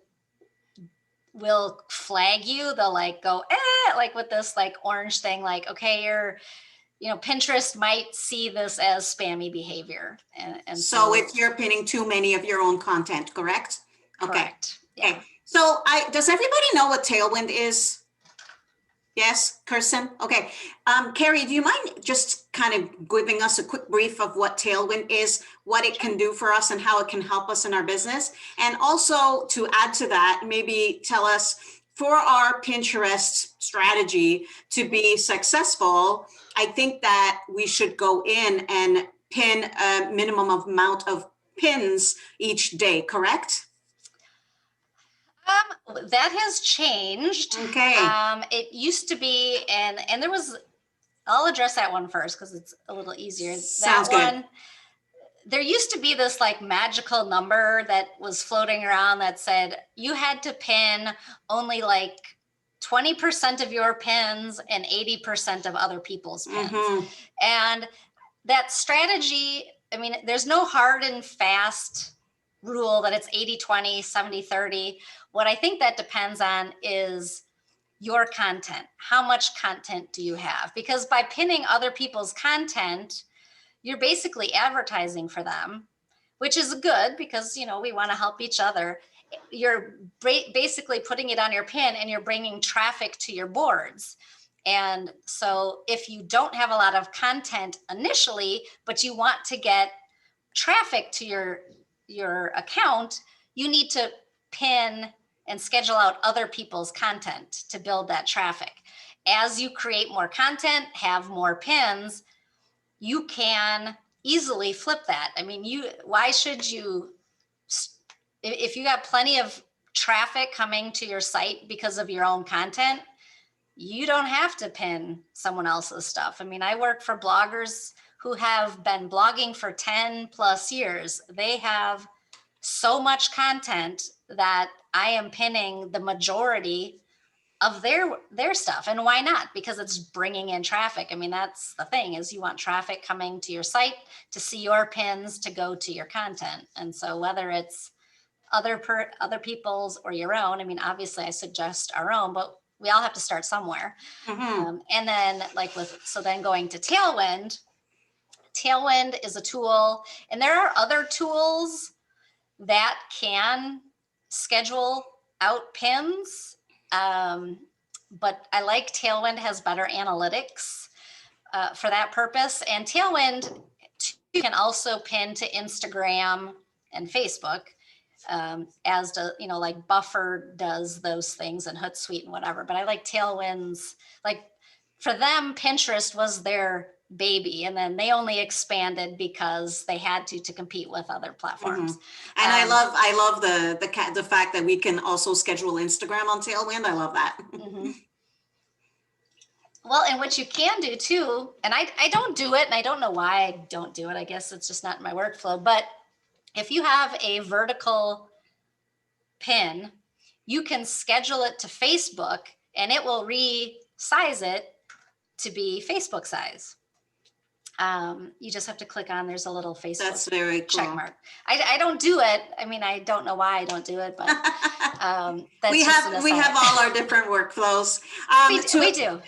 will flag you. They'll like go, like with this like orange thing, like, okay, Pinterest might see this as spammy behavior. And so if you're pinning too many of your own content, correct? Correct. Okay. Yeah. So does everybody know what Tailwind is? Yes, Kirsten? Okay. Karrie, do you mind just kind of giving us a quick brief of what Tailwind is, what it can do for us, and how it can help us in our business? And also, to add to that, maybe tell us, for our Pinterest strategy to be successful, I think that we should go in and pin a minimum amount of pins each day, correct? That has changed. Okay. It used to be, and there was, I'll address that one first because it's a little easier. Sounds that good. one, there used to be this like magical number that was floating around that said you had to pin only like 20% of your pins and 80% of other people's pins. And that strategy, I mean, there's no hard and fast rule that it's 80-20, 70-30. What I think that depends on is your content. How much content do you have? Because by pinning other people's content, you're basically advertising for them, which is good because, we want to help each other. You're basically putting it on your pin and you're bringing traffic to your boards. And so if you don't have a lot of content initially, but you want to get traffic to your account, you need to pin and schedule out other people's content to build that traffic. As you create more content, have more pins, you can easily flip that. I mean, why should you, if you got plenty of traffic coming to your site because of your own content, you don't have to pin someone else's stuff. I mean, I work for bloggers who have been blogging for 10 plus years. They have so much content that I am pinning the majority of their stuff. And why not? Because it's bringing in traffic. I mean, that's the thing, is you want traffic coming to your site to see your pins, to go to your content. And so whether it's other people's or your own, I mean, obviously I suggest our own, but we all have to start somewhere. And then then going to Tailwind is a tool, and there are other tools that can schedule out pins. But I like Tailwind, has better analytics for that purpose. And Tailwind, can also pin to Instagram and Facebook, as do, like Buffer does those things and Hootsuite and whatever. But I like Tailwinds. Like for them, Pinterest was their baby, and then they only expanded because they had to compete with other platforms. And I love the fact that we can also schedule Instagram on Tailwind. I love that. Well, and what you can do too, and I don't do it, and I don't know why I don't do it. I guess it's just not in my workflow. But if you have a vertical pin, you can schedule it to Facebook, and it will resize it to be Facebook size. You just have to click on, there's a little Facebook That's very cool. check mark. I don't do it. I mean, I don't know why I don't do it, but that's we have all our different workflows. We do.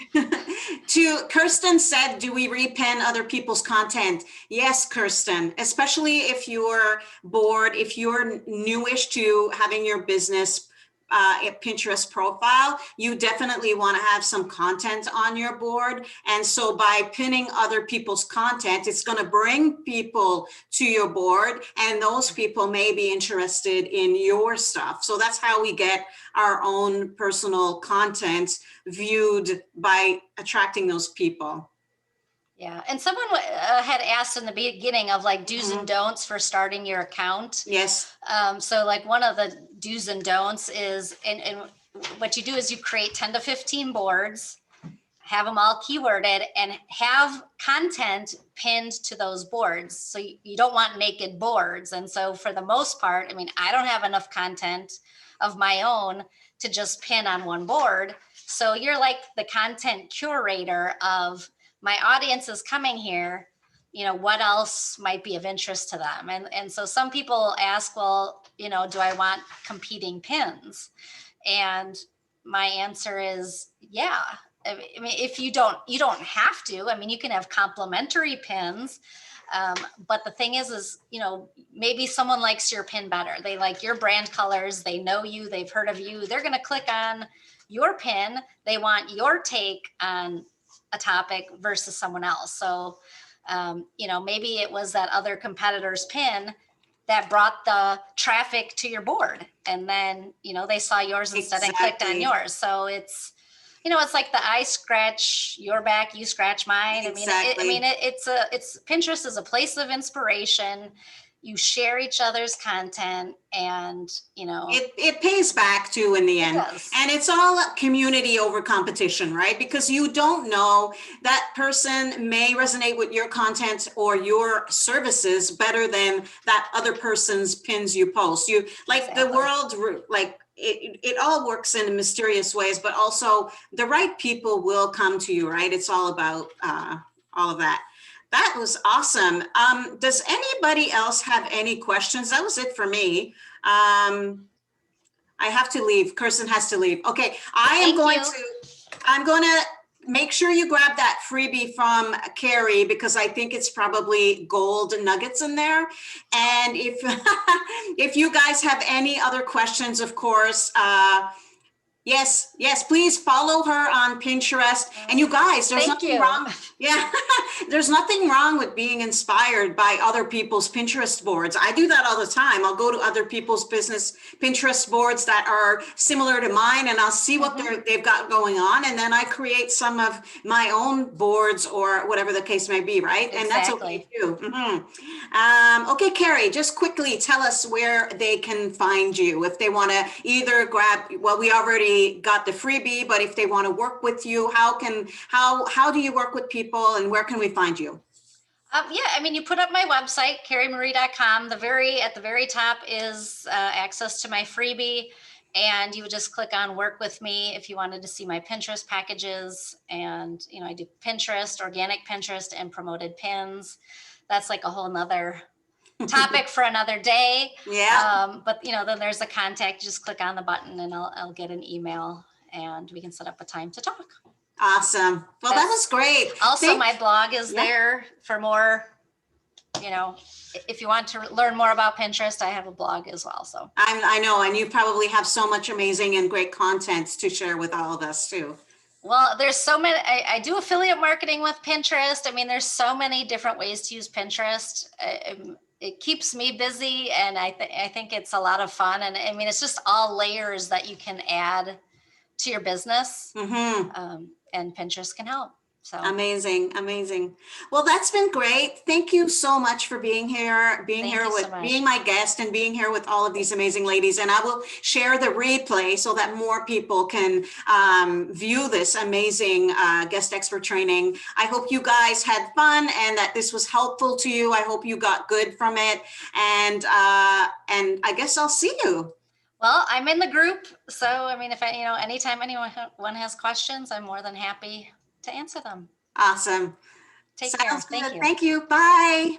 To Kirsten said, do we repin other people's content? Yes, Kirsten, especially if you're bored, if you're newish to having your business Pinterest profile, you definitely want to have some content on your board. And so by pinning other people's content, it's going to bring people to your board, and those people may be interested in your stuff. So that's how we get our own personal content viewed, by attracting those people. Yeah, and someone had asked in the beginning of like do's and don'ts for starting your account. Yes. So like one of the do's and don'ts is, and what you do is you create 10 to 15 boards, have them all keyworded, and have content pinned to those boards. So you don't want naked boards. And so for the most part, I mean, I don't have enough content of my own to just pin on one board. So you're like the content curator of, my audience is coming here, what else might be of interest to them? And so some people ask, well, do I want competing pins? And my answer is, yeah. I mean, if you don't have to. I mean, you can have complementary pins. But the thing is, maybe someone likes your pin better. They like your brand colors. They know you. They've heard of you. They're going to click on your pin. They want your take on a topic versus someone else. So, maybe it was that other competitor's pin that brought the traffic to your board, and then, they saw yours instead and clicked on yours. So it's, it's like the I scratch your back, you scratch mine. Exactly. It's Pinterest is a place of inspiration. You share each other's content, and it pays back too in the end. And it's all community over competition, right? Because you don't know, that person may resonate with your content or your services better than that other person's pins you post. You like exactly. The world, like it all works in mysterious ways, but also the right people will come to you, right? It's all about all of that. That was awesome. Does anybody else have any questions? That was it for me. I have to leave. Kirsten has to leave. Okay, I'm going to make sure you grab that freebie from Karrie, because I think it's probably gold nuggets in there. And if if you guys have any other questions, of course, yes, please follow her on Pinterest. And you guys, there's nothing wrong. Yeah, there's nothing wrong with being inspired by other people's Pinterest boards. I do that all the time. I'll go to other people's business Pinterest boards that are similar to mine, and I'll see what they've got going on. And then I create some of my own boards, or whatever the case may be, right? Exactly. And that's okay too. Okay, Karrie, just quickly tell us where they can find you if they want to either grab, well, we already got the freebie, but if they want to work with you, how do you work with people, and where can we find you? Yeah, I mean, you put up my website, karriemarie.com. At the very top is access to my freebie, and you would just click on work with me if you wanted to see my Pinterest packages. And I do Pinterest, organic Pinterest, and promoted pins. That's like a whole nother topic for another day. Yeah. But then there's a contact. You just click on the button, and I'll get an email, and we can set up a time to talk. Awesome. Well, that was great. Also, my blog is there for more, if you want to learn more about Pinterest, I have a blog as well. So I know, and you probably have so much amazing and great content to share with all of us too. Well, there's so many, I do affiliate marketing with Pinterest. I mean, there's so many different ways to use Pinterest. It keeps me busy, and I think it's a lot of fun. And I mean, it's just all layers that you can add to your business, and Pinterest can help. So Amazing, amazing. Well, that's been great. Thank you so much for being here, Thank you so with much. being my guest and being here with all of these amazing ladies. And I will share the replay so that more people can view this amazing guest expert training. I hope you guys had fun and that this was helpful to you. I hope you got good from it. And I guess I'll see you. Well, I'm in the group, so I mean, if anytime anyone has questions, I'm more than happy to answer them. Awesome. Take care. Sounds Thank good. you. Thank you. Bye.